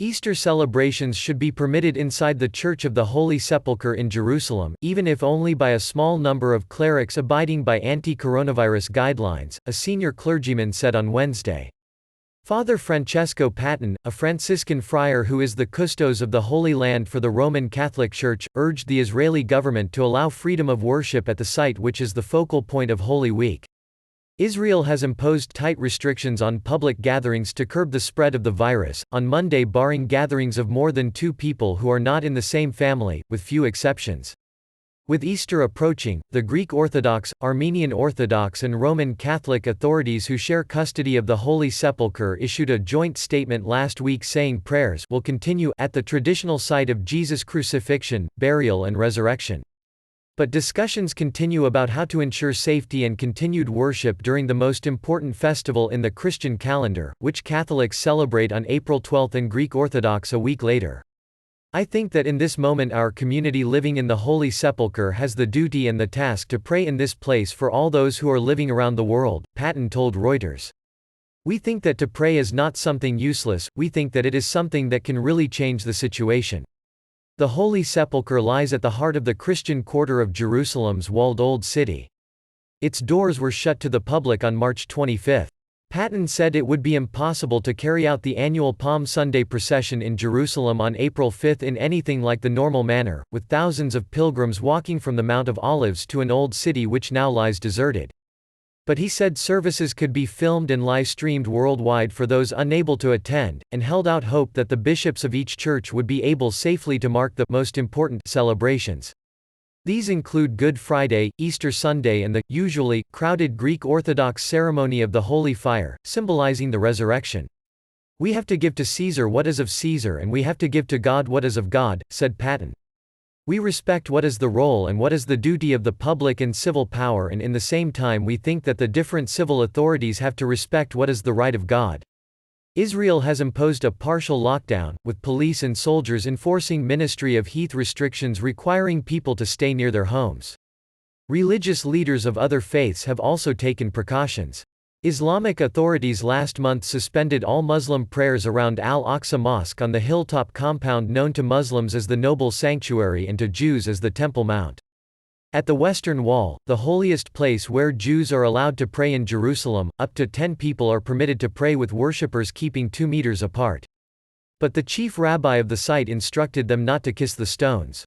Easter celebrations should be permitted inside the Church of the Holy Sepulchre in Jerusalem, even if only by a small number of clerics abiding by anti-coronavirus guidelines, a senior clergyman said on Wednesday. Father Francesco Patton, a Franciscan friar who is the custos of the Holy Land for the Roman Catholic Church, urged the Israeli government to allow freedom of worship at the site, which is the focal point of Holy Week. Israel has imposed tight restrictions on public gatherings to curb the spread of the virus, on Monday barring gatherings of more than 2 people who are not in the same family, with few exceptions. With Easter approaching, the Greek Orthodox, Armenian Orthodox and Roman Catholic authorities who share custody of the Holy Sepulchre issued a joint statement last week saying prayers will continue at the traditional site of Jesus' crucifixion, burial and resurrection. But discussions continue about how to ensure safety and continued worship during the most important festival in the Christian calendar, which Catholics celebrate on April 12 and Greek Orthodox a week later. I think that in this moment our community living in the Holy Sepulchre has the duty and the task to pray in this place for all those who are living around the world, Patton told Reuters. We think that to pray is not something useless, we think that it is something that can really change the situation. The Holy Sepulchre lies at the heart of the Christian quarter of Jerusalem's walled Old City. Its doors were shut to the public on March 25. Patton said it would be impossible to carry out the annual Palm Sunday procession in Jerusalem on April 5 in anything like the normal manner, with thousands of pilgrims walking from the Mount of Olives to an old city which now lies deserted. But he said services could be filmed and live-streamed worldwide for those unable to attend, and held out hope that the bishops of each church would be able safely to mark the most important celebrations. These include Good Friday, Easter Sunday and the, usually, crowded Greek Orthodox ceremony of the Holy Fire, symbolizing the resurrection. We have to give to Caesar what is of Caesar and we have to give to God what is of God, said Patton. We respect what is the role and what is the duty of the public and civil power, and in the same time we think that the different civil authorities have to respect what is the right of God. Israel has imposed a partial lockdown, with police and soldiers enforcing Ministry of Health restrictions requiring people to stay near their homes. Religious leaders of other faiths have also taken precautions. Islamic authorities last month suspended all Muslim prayers around Al-Aqsa Mosque on the hilltop compound known to Muslims as the Noble Sanctuary and to Jews as the Temple Mount. At the Western Wall, the holiest place where Jews are allowed to pray in Jerusalem, up to 10 people are permitted to pray with worshippers keeping 2 meters apart. But the chief rabbi of the site instructed them not to kiss the stones.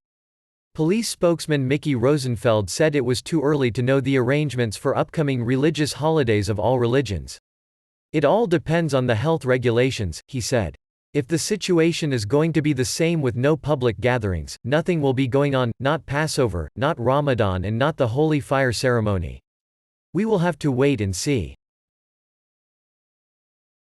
Police spokesman Mickey Rosenfeld said it was too early to know the arrangements for upcoming religious holidays of all religions. It all depends on the health regulations, he said. If the situation is going to be the same with no public gatherings, nothing will be going on, not Passover, not Ramadan and not the Holy Fire ceremony. We will have to wait and see.